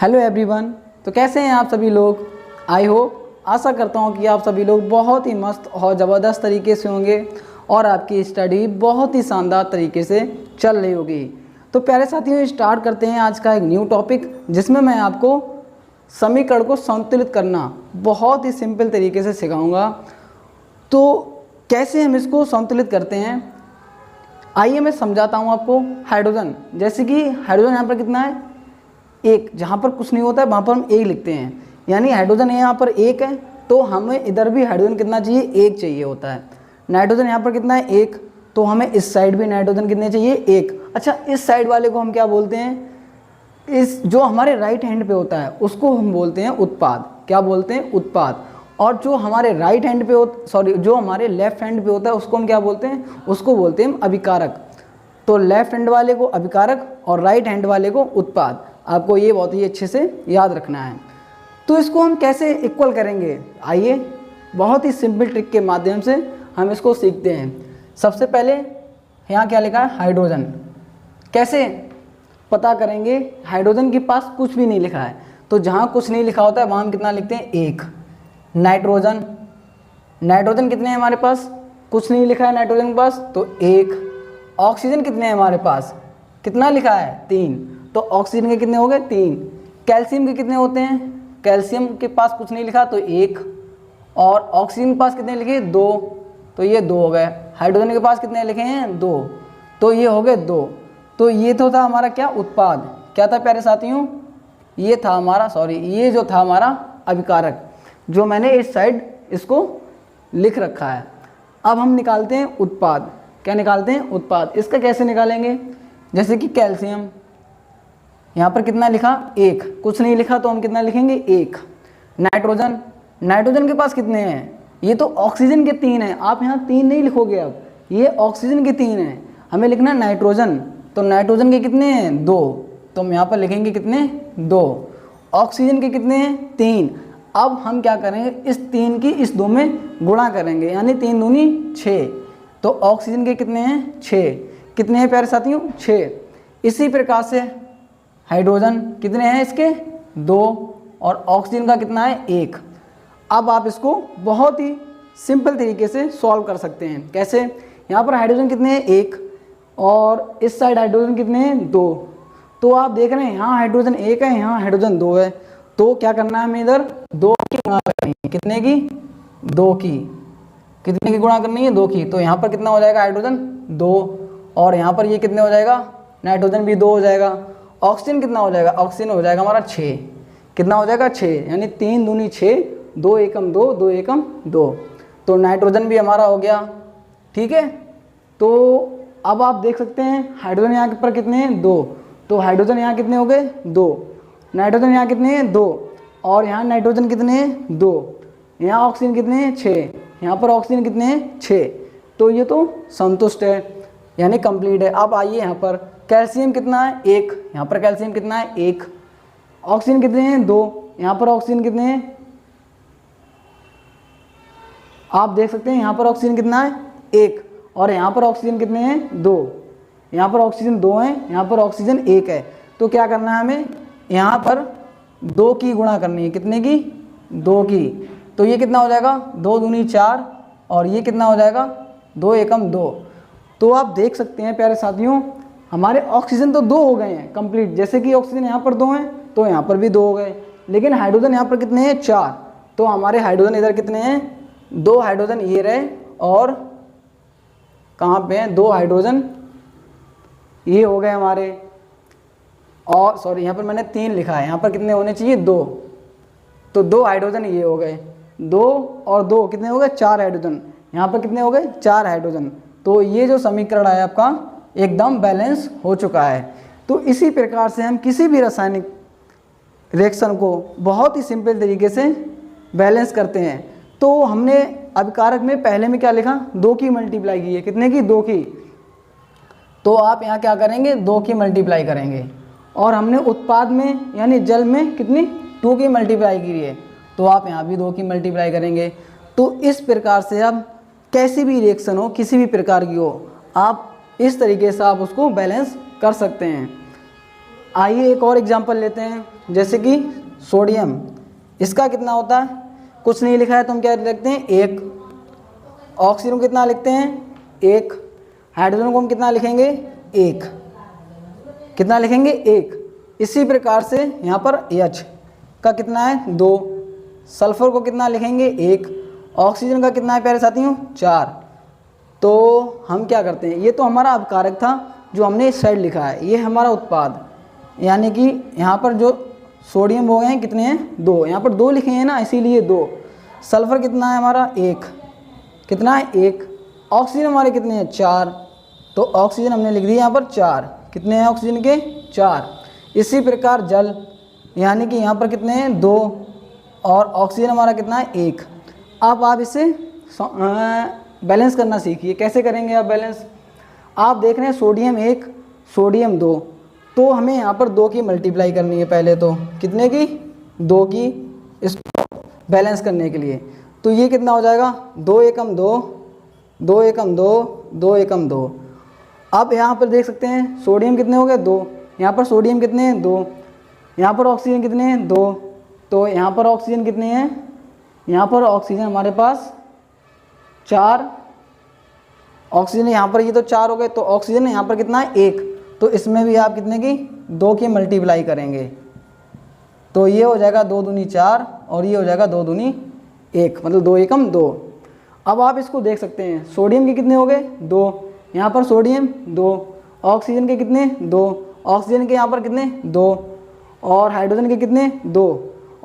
Hello everyone. तो कैसे हैं आप सभी लोग। आई होप आशा करता हूं कि आप सभी लोग बहुत ही मस्त और ज़बरदस्त तरीके से होंगे और आपकी स्टडी बहुत ही शानदार तरीके से चल रही होगी। तो प्यारे साथियों, स्टार्ट करते हैं आज का एक न्यू टॉपिक, जिसमें मैं आपको समीकरण को संतुलित करना बहुत ही सिंपल तरीके से सिखाऊंगा। तो कैसे हम इसको संतुलित करते हैं, आइए मैं समझाता हूँ आपको। हाइड्रोजन, जैसे कि हाइड्रोजन यहाँ पर कितना है, एक। जहाँ पर कुछ नहीं होता है वहाँ पर हम एक लिखते हैं, यानी हाइड्रोजन यहाँ पर एक है, तो हमें इधर भी हाइड्रोजन कितना चाहिए, एक चाहिए होता है। नाइट्रोजन यहाँ पर कितना है, एक, तो हमें इस साइड भी नाइट्रोजन कितने चाहिए, एक। अच्छा, इस साइड वाले को हम क्या बोलते हैं, इस जो हमारे राइट हैंड पे होता है उसको हम बोलते हैं उत्पाद। क्या बोलते हैं, उत्पाद। और जो हमारे राइट हैंड पे जो हमारे लेफ्ट हैंड पे होता है उसको हम क्या बोलते हैं, उसको बोलते हैं अभिकारक। तो लेफ्ट हैंड वाले को अभिकारक और राइट हैंड वाले को उत्पाद। आपको ये बहुत ही अच्छे से याद रखना है। तो इसको हम कैसे इक्वल करेंगे, आइए बहुत ही सिंपल ट्रिक के माध्यम से हम इसको सीखते हैं। सबसे पहले यहाँ क्या लिखा है, हाइड्रोजन। कैसे पता करेंगे, हाइड्रोजन के पास कुछ भी नहीं लिखा है, तो जहाँ कुछ नहीं लिखा होता है वहाँ हम कितना लिखते हैं, एक। नाइट्रोजन, नाइट्रोजन कितने हैं हमारे पास, कुछ नहीं लिखा है नाइट्रोजन के पास, तो एक। ऑक्सीजन कितने हैं हमारे पास, कितना लिखा है, तीन, तो ऑक्सीजन के कितने हो गए, तीन। कैल्शियम के कितने होते हैं, कैल्शियम के पास कुछ नहीं लिखा तो एक, और ऑक्सीजन के पास कितने लिखे, दो, तो ये दो हो गए। हाइड्रोजन के पास कितने लिखे हैं, दो, तो ये हो गए दो। तो ये तो था हमारा क्या, उत्पाद। क्या था प्यारे साथियों, ये था हमारा ये जो था हमारा अभिकारक, जो मैंने इस साइड इसको लिख रखा है। अब हम निकालते हैं उत्पाद। क्या निकालते हैं, उत्पाद। इसका कैसे निकालेंगे, जैसे कि कैल्शियम यहाँ पर कितना लिखा, एक, कुछ नहीं लिखा तो हम कितना लिखेंगे, एक। नाइट्रोजन, नाइट्रोजन के पास कितने हैं, ये तो ऑक्सीजन के तीन हैं, आप यहाँ तीन नहीं लिखोगे, अब ये ऑक्सीजन के तीन हैं, हमें लिखना है नाइट्रोजन। तो नाइट्रोजन के कितने हैं, दो, तो हम यहाँ पर लिखेंगे कितने, दो। ऑक्सीजन के कितने हैं, तीन। अब हम क्या करेंगे, इस तीन की इस दो में गुणा करेंगे, यानी तीन दूनी छः, तो ऑक्सीजन के कितने हैं, छः। कितने हैं प्यारे साथियों, छः। इसी प्रकार से हाइड्रोजन कितने हैं इसके, दो, और ऑक्सीजन का कितना है, एक। अब आप इसको बहुत ही सिंपल तरीके से सॉल्व कर सकते हैं। कैसे, यहाँ पर हाइड्रोजन कितने हैं, एक, और इस साइड हाइड्रोजन कितने हैं, दो। तो आप देख रहे हैं यहाँ हाइड्रोजन एक है, यहाँ हाइड्रोजन दो है, तो क्या करना है, हमें इधर दो की गुणा करनी है। कितने की, दो की। कितने की गुणा करनी है, दो की। तो यहाँ पर कितना हो जाएगा, हाइड्रोजन दो, और यहाँ पर ये कितने हो जाएगा, नाइट्रोजन भी दो हो जाएगा। ऑक्सीजन कितना हो जाएगा, ऑक्सीजन हो जाएगा हमारा छः। कितना हो जाएगा, छः, यानी तीन दूनी छः, दो एकम दो, दो एकम दो। तो नाइट्रोजन भी हमारा हो गया, ठीक है। तो अब आप देख सकते हैं हाइड्रोजन यहाँ पर कितने हैं, दो, तो हाइड्रोजन यहाँ कितने हो गए, दो। नाइट्रोजन यहाँ कितने हैं, दो, और यहाँ नाइट्रोजन कितने हैं, दो। यहाँ ऑक्सीजन कितने हैं, छः, यहाँ पर ऑक्सीजन कितने हैं, छः। तो ये तो संतुष्ट है, यानी कंप्लीट है। अब आइए यहाँ पर कैल्शियम कितना है, एक, यहाँ पर कैल्शियम कितना है, एक। ऑक्सीजन कितने हैं, दो, यहाँ पर ऑक्सीजन कितने हैं, आप देख सकते हैं यहाँ पर ऑक्सीजन कितना है, एक, और यहाँ पर ऑक्सीजन कितने हैं, दो। यहाँ पर ऑक्सीजन दो हैं, यहाँ पर ऑक्सीजन एक है। तो क्या करना है हमें, यहाँ पर दो की गुणा करनी है। कितने की, दो की। तो ये कितना हो जाएगा, दो दूनी चार, और ये कितना हो जाएगा, दो एकम दो। तो आप देख सकते हैं प्यारे साथियों, हमारे ऑक्सीजन तो दो हो गए हैं कंप्लीट। जैसे कि ऑक्सीजन यहाँ पर दो हैं तो यहाँ पर भी दो हो गए, लेकिन हाइड्रोजन यहाँ पर कितने हैं, चार। तो हमारे हाइड्रोजन इधर कितने हैं, दो हाइड्रोजन ये रहे, और कहाँ पे हैं, दो हाइड्रोजन ये हो गए हमारे। और यहाँ पर मैंने तीन लिखा है, यहाँ पर कितने होने चाहिए, दो, तो दो हाइड्रोजन ये हो गए, दो और दो कितने हो गए, चार हाइड्रोजन। यहाँ पर कितने हो गए, चार हाइड्रोजन। तो ये जो समीकरण है आपका एकदम बैलेंस हो चुका है। तो इसी प्रकार से हम किसी भी रासायनिक रिएक्शन को बहुत ही सिंपल तरीके से बैलेंस करते हैं। तो हमने अभिकारक में पहले में क्या लिखा, दो की मल्टीप्लाई की है, कितने की, दो की। तो आप यहाँ क्या करेंगे, दो की मल्टीप्लाई करेंगे। और हमने उत्पाद में यानी जल में कितनी, टू की मल्टीप्लाई की है, तो आप यहाँ भी दो की मल्टीप्लाई करेंगे। तो इस प्रकार से आप कैसी भी रिएक्शन हो, किसी भी प्रकार की हो, आप इस तरीके से आप उसको बैलेंस कर सकते हैं। आइए एक और एग्जांपल लेते हैं, जैसे कि सोडियम, इसका कितना होता है, कुछ नहीं लिखा है तो हम क्या लिखते हैं 1। ऑक्सीजन को कितना लिखते हैं 1। हाइड्रोजन को हम कितना लिखेंगे 1, कितना लिखेंगे 1। इसी प्रकार से यहाँ पर H का कितना है 2। सल्फर को कितना लिखेंगे 1। ऑक्सीजन का कितना है प्यारे साथियों 4। तो हम क्या करते हैं, ये तो हमारा अपकारक था जो हमने इस साइड लिखा है, ये हमारा उत्पाद, यानी कि यहाँ पर जो सोडियम हो गए हैं कितने हैं 2, यहाँ पर 2 लिखे हैं ना इसीलिए 2। सल्फर कितना है हमारा 1, कितना है 1। ऑक्सीजन हमारे कितने हैं 4, तो ऑक्सीजन हमने लिख दिया यहाँ पर 4, कितने हैं ऑक्सीजन के 4। इसी प्रकार जल, यानी कि यहाँ पर कितने हैं 2 और ऑक्सीजन हमारा कितना है 1। अब आप इसे बैलेंस करना सीखिए। कैसे करेंगे आप बैलेंस, आप देख रहे हैं सोडियम 1 सोडियम 2, तो हमें यहाँ पर 2 की मल्टीप्लाई करनी है पहले, तो कितने की 2 की, इसको बैलेंस करने के लिए। तो ये कितना हो जाएगा 2 एकम 2, 2 एकम 2, 2 एकम 2। अब यहाँ पर देख सकते हैं सोडियम कितने हो गए 2, यहाँ पर सोडियम कितने हैं 2, यहाँ पर ऑक्सीजन कितने हैं 2, तो यहाँ पर ऑक्सीजन कितने हैं, यहाँ पर ऑक्सीजन हमारे पास 4, ऑक्सीजन यहाँ पर ये तो 4 हो गए, तो ऑक्सीजन यहाँ पर कितना है 1, तो इसमें भी आप कितने की 2 की मल्टीप्लाई करेंगे, तो ये हो जाएगा 2 दूनी 4 और ये हो जाएगा 2 दूनी 1, मतलब 2 एकम 2। अब आप इसको देख सकते हैं सोडियम के कितने हो गए 2, यहाँ पर सोडियम 2, ऑक्सीजन के कितने 2, ऑक्सीजन के यहाँ पर कितने 2, और हाइड्रोजन के कितने 2,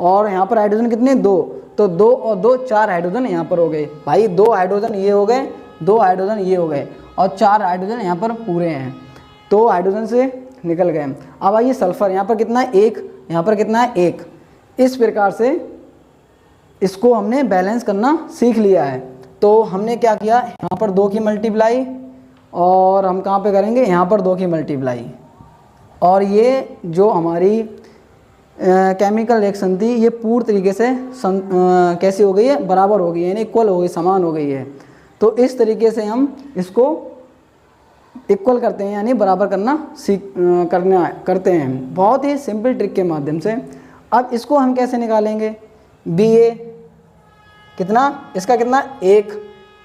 और यहाँ पर हाइड्रोजन कितने 2, तो 2 और 2 4 हाइड्रोजन यहाँ पर हो गए भाई, 2 हाइड्रोजन ये हो गए, 2 हाइड्रोजन ये हो गए और 4 हाइड्रोजन यहाँ पर पूरे हैं, तो हाइड्रोजन से निकल गए। अब आइए सल्फर, यहाँ पर कितना है 1, यहाँ पर कितना है 1। इस प्रकार से इसको हमने बैलेंस करना सीख लिया है। तो हमने क्या किया, यहाँ पर 2 की मल्टीप्लाई और हम कहाँ पे करेंगे, यहाँ पर 2 की मल्टीप्लाई, और ये जो हमारी केमिकल रिएक्शन थी ये पूर्ण तरीके से कैसी हो गई है, बराबर हो गई है, यानी इक्वल हो गई, समान हो गई है। तो इस तरीके से हम इसको इक्वल करते हैं, यानी बराबर करना करते हैं, बहुत ही सिंपल ट्रिक के माध्यम से। अब इसको हम कैसे निकालेंगे, Ba कितना, इसका कितना 1,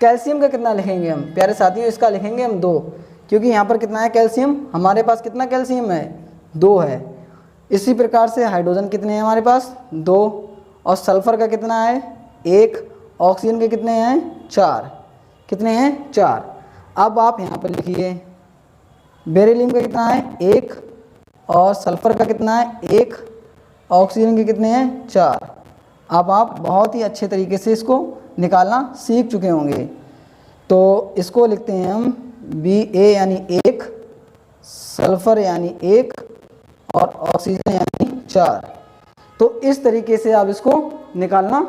कैल्शियम का कितना लिखेंगे हम प्यारे साथियों, इसका लिखेंगे हम 2, क्योंकि यहाँ पर कितना है कैल्शियम, हमारे पास कितना कैल्शियम है 2 है। इसी प्रकार से हाइड्रोजन कितने हैं हमारे पास 2, और सल्फर का कितना है 1, ऑक्सीजन के कितने हैं 4, कितने हैं 4। अब आप यहाँ पर लिखिए बेरिलियम का कितना है 1, और सल्फर का कितना है 1, ऑक्सीजन के कितने हैं 4। अब आप बहुत ही अच्छे तरीके से इसको निकालना सीख चुके होंगे। तो इसको लिखते हैं हम Ba यानी 1, सल्फर यानी 1 और ऑक्सीजन यानी 4। तो इस तरीके से आप इसको निकालना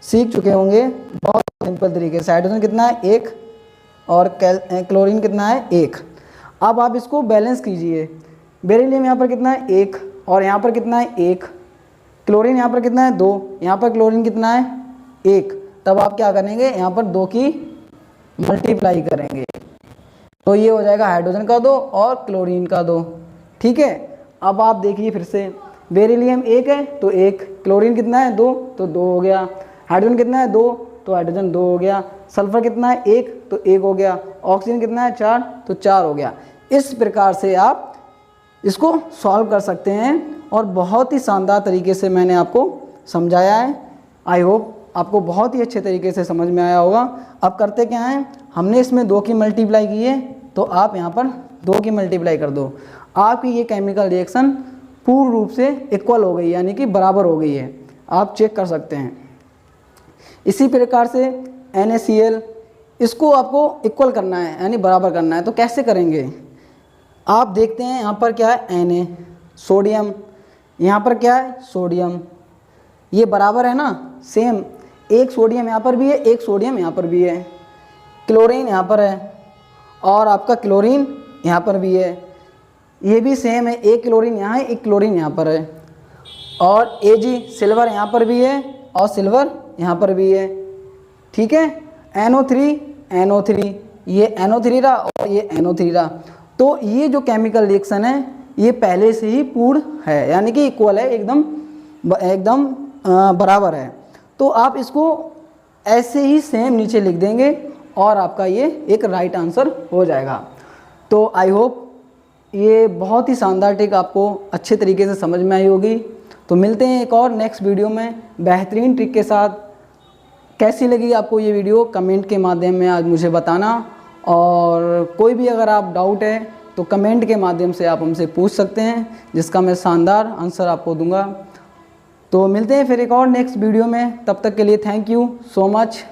सीख चुके होंगे बहुत सिंपल तरीके से। हाइड्रोजन कितना है 1 और क्लोरीन कितना है 1। अब आप इसको बैलेंस कीजिए, बेरिलियम यहाँ पर कितना है 1 और यहाँ पर कितना है 1, क्लोरीन यहाँ पर कितना है 2, यहाँ पर क्लोरीन कितना है 1। तब आप क्या करेंगे, यहाँ पर 2 की मल्टीप्लाई करेंगे, तो ये हो जाएगा हाइड्रोजन का 2 और क्लोरीन का 2। ठीक है, अब आप देखिए फिर से, बेरिलियम 1 है तो 1, क्लोरीन कितना है 2 तो 2 हो गया, हाइड्रोजन कितना है 2 तो हाइड्रोजन 2 हो गया, सल्फर कितना है 1 तो 1 हो गया, ऑक्सीजन कितना है 4 तो 4 हो गया। इस प्रकार से आप इसको सॉल्व कर सकते हैं और बहुत ही शानदार तरीके से मैंने आपको समझाया है। आई होप आपको बहुत ही अच्छे तरीके से समझ में आया होगा। अब करते क्या हैं, हमने इसमें 2 की मल्टीप्लाई की है तो आप यहाँ पर 2 की मल्टीप्लाई कर दो, आपकी ये केमिकल रिएक्शन पूर्ण रूप से इक्वल हो गई, यानी कि बराबर हो गई है। आप चेक कर सकते हैं। इसी प्रकार से NaCl, इसको आपको इक्वल करना है यानी बराबर करना है, तो कैसे करेंगे आप देखते हैं। यहाँ पर क्या है Na, सोडियम, यहाँ पर क्या है सोडियम, ये बराबर है ना, सेम, एक सोडियम यहाँ पर भी है, एक सोडियम यहाँ पर भी है, क्लोरीन यहाँ पर है और आपका क्लोरीन यहाँ पर भी है, ये भी सेम है, एक क्लोरीन यहाँ है, एक क्लोरीन यहाँ पर है, और Ag सिल्वर यहाँ पर भी है और सिल्वर यहाँ पर भी है। ठीक है, NO3 ये NO3 रहा और ये NO3 रहा। तो ये जो केमिकल रिएक्शन है ये पहले से ही पूर्ण है, यानी कि इक्वल है, एकदम बराबर है। तो आप इसको ऐसे ही सेम नीचे लिख देंगे और आपका ये एक राइट आंसर हो जाएगा। तो आई होप ये बहुत ही शानदार ट्रिक आपको अच्छे तरीके से समझ में आई होगी। तो मिलते हैं एक और नेक्स्ट वीडियो में बेहतरीन ट्रिक के साथ। कैसी लगी आपको ये वीडियो कमेंट के माध्यम में आज मुझे बताना, और कोई भी अगर आप डाउट है तो कमेंट के माध्यम से आप हमसे पूछ सकते हैं, जिसका मैं शानदार आंसर आपको दूंगा। तो मिलते हैं फिर एक और नेक्स्ट वीडियो में, तब तक के लिए थैंक यू सो मच।